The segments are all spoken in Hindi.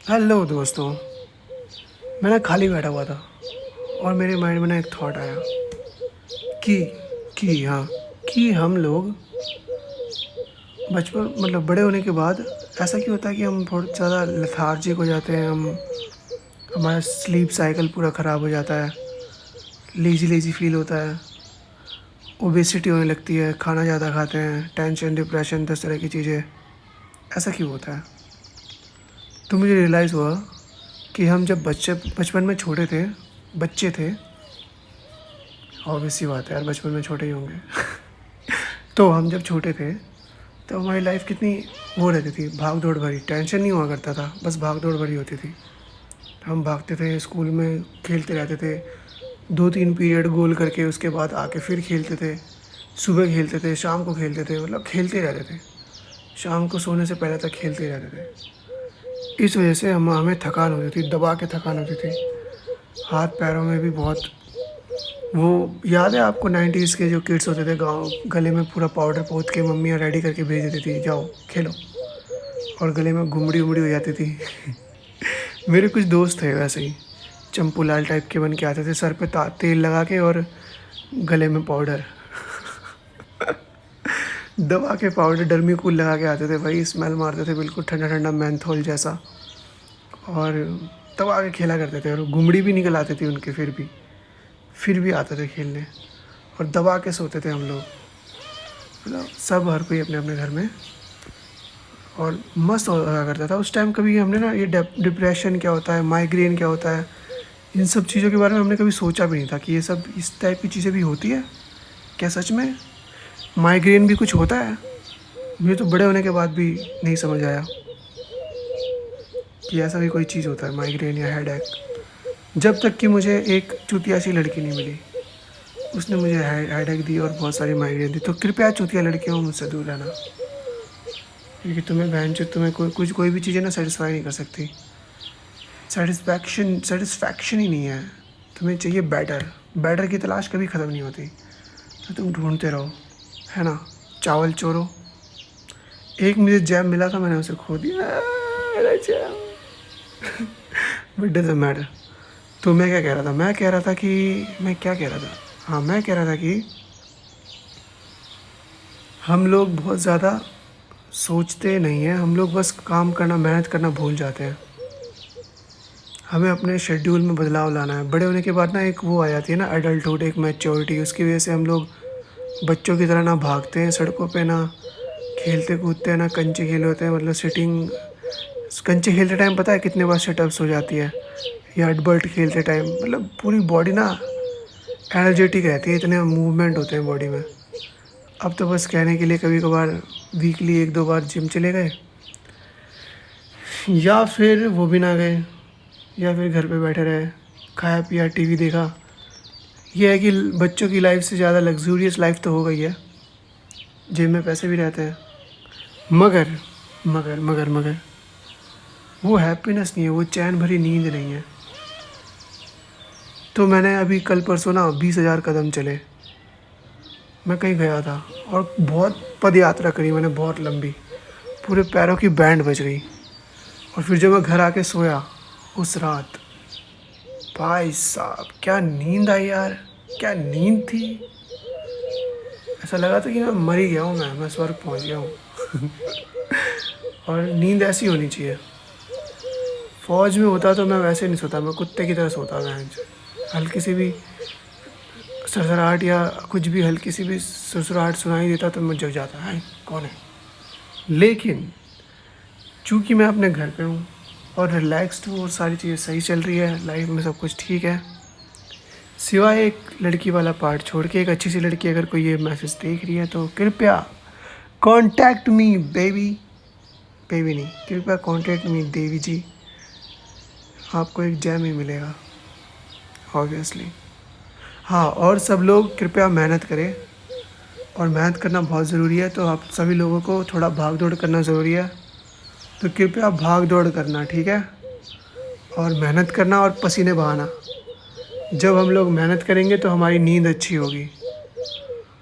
हेलो दोस्तों। मैं ना खाली बैठा हुआ था और मेरे माइंड में ना एक थॉट आया कि हाँ, कि हम लोग बचपन मतलब बड़े होने के बाद ऐसा क्यों होता है कि हम बहुत ज़्यादा लेथार्जिक हो जाते हैं। हमारा स्लीप साइकिल पूरा ख़राब हो जाता है, लेज़ी लेज़ी फील होता है, ओबेसिटी होने लगती है, खाना ज़्यादा खाते हैं, टेंशन, डिप्रेशन, 10 तरह की चीज़ें। ऐसा क्यों होता है? तो मुझे रियलाइज़ हुआ कि हम जब बचपन में छोटे थे, बच्चे थे, ऑब्वियस सी बात है यार, बचपन में छोटे ही होंगे। तो हम जब छोटे थे तो हमारी लाइफ कितनी वो रहती थी, भाग दौड़ भरी। टेंशन नहीं हुआ करता था, बस भाग दौड़ भरी होती थी। हम भागते थे, स्कूल में खेलते रहते थे, 2-3 पीरियड गोल करके उसके बाद आके फिर खेलते थे। सुबह खेलते थे, शाम को खेलते थे, मतलब खेलते रहते थे। शाम को सोने से पहले तक खेलते ही रहते थे। इस वजह से हमें थकान होती थी, दबा के थकान होती थी। हाथ पैरों में भी बहुत वो याद है आपको, 90s के जो किड्स होते थे गाँव, गले में पूरा पाउडर पोत के मम्मियाँ रेडी करके भेज देती थी, जाओ खेलो, और गले में घुमड़ी उमड़ी हो जाती थी। मेरे कुछ दोस्त थे वैसे ही, चंपू लाल टाइप के बन के आते थे, सर पे तेल लगा के और गले में पाउडर। दबा के पाउडर डर्मी कूल लगा के आते थे भाई, स्मेल मारते थे बिल्कुल ठंडा ठंडा मेंथोल जैसा। और दबा के खेला करते थे और घुमड़ी भी निकल आती थी उनके, फिर भी आते थे खेलने। और दबा के सोते थे हम लोग, मतलब सब हर कोई अपने अपने घर में, और मस्त होया करता था उस टाइम। कभी हमने ना ये डिप्रेशन क्या होता है, माइग्रेन क्या होता है, इन सब चीज़ों के बारे में हमने कभी सोचा भी नहीं था कि ये सब इस टाइप की चीज़ें भी होती है क्या, सच में माइग्रेन भी कुछ होता है। मुझे तो बड़े होने के बाद भी नहीं समझ आया कि ऐसा भी कोई चीज़ होता है, माइग्रेन या हेडेक। जब तक कि मुझे एक चूतिया सी लड़की नहीं मिली, उसने मुझे हेडेक दी और बहुत सारी माइग्रेन दी। तो कृपया चूतिया लड़कियों मुझसे दूर रहना, क्योंकि तुम्हें कोई भी चीज़ें ना सेटिस्फाई नहीं कर सकती। सेटिस्फैक्शन ही नहीं है। तुम्हें चाहिए बेटर की तलाश कभी ख़त्म नहीं होती, तो तुम ढूंढते रहो, है ना। चावल चोरो। एक मुझे जैम मिला था, मैंने उसे खो दिया। अरे जैम, बट डजंट मैटर। तो मैं क्या कह रहा था, मैं क्या कह रहा था, हाँ, मैं कह रहा था कि हम लोग बहुत ज़्यादा सोचते नहीं हैं, हम लोग बस काम करना, मेहनत करना भूल जाते हैं। हमें अपने शेड्यूल में बदलाव लाना है। बड़े होने के बाद ना एक वो आ जाती है ना, एडल्टहुड, एक मैच्योरिटी। उसकी वजह से हम लोग बच्चों की तरह ना भागते हैं सड़कों पे, ना खेलते कूदते हैं, ना कंचे खेल होते हैं, मतलब सिटिंग। कंचे खेलते टाइम पता है कितने बार सिटअप्स हो जाती है, या अडबर्ट खेलते टाइम, मतलब पूरी बॉडी ना एनर्जेटिक रहती है, इतने मूवमेंट होते हैं बॉडी में। अब तो बस कहने के लिए कभी कभार वीकली 1-2 बार जिम चले गए, या फिर वो भी ना गए, या फिर घर पे बैठे रहे, खाया पिया, टीवी देखा। ये है कि बच्चों की लाइफ से ज़्यादा लग्जूरियस लाइफ तो हो गई है, जेब में पैसे भी रहते हैं, मगर मगर मगर मगर वो हैप्पीनेस नहीं है, वो चैन भरी नींद नहीं है। तो मैंने अभी कल परसों ना 20,000 कदम चले। मैं कहीं गया था और बहुत पद यात्रा करी मैंने, बहुत लंबी, पूरे पैरों की बैंड बज गई। और फिर जब मैं घर आके सोया उस रात, भाई साहब क्या नींद आई यार, क्या नींद थी। ऐसा लगा था कि मैं मर ही गया हूँ, मैं स्वर्ग पहुँच गया हूँ। और नींद ऐसी होनी चाहिए। फ़ौज में होता तो मैं वैसे नहीं सोता, मैं कुत्ते की तरह सोता। मैं हल्की सी भी सरसराहट या कुछ भी, हल्की सी भी सुसराहट सुनाई देता तो मैं जग जाता है, कौन है। लेकिन चूँकि मैं अपने घर पे हूँ और रिलैक्स्ड हूँ और सारी चीज़ें सही चल रही है, लाइफ में सब कुछ ठीक है, सिवाय एक लड़की वाला पार्ट छोड़ के। एक अच्छी सी लड़की अगर कोई ये मैसेज देख रही है तो कृपया कॉन्टैक्ट मी बेबी, बेबी नहीं, कृपया कॉन्टैक्ट मी देवी जी। आपको एक जैम ही मिलेगा ऑब्वियसली। हाँ, और सब लोग कृपया मेहनत करें, और मेहनत करना बहुत ज़रूरी है। तो आप सभी लोगों को थोड़ा भाग दौड़ करना ज़रूरी है, तो कृपया भाग दौड़ करना, ठीक है, और मेहनत करना और पसीने बहाना। जब हम लोग मेहनत करेंगे तो हमारी नींद अच्छी होगी,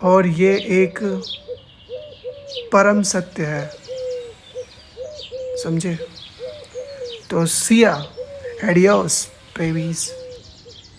और ये एक परम सत्य है, समझे। तो सिया, एडियोस बेबीज़।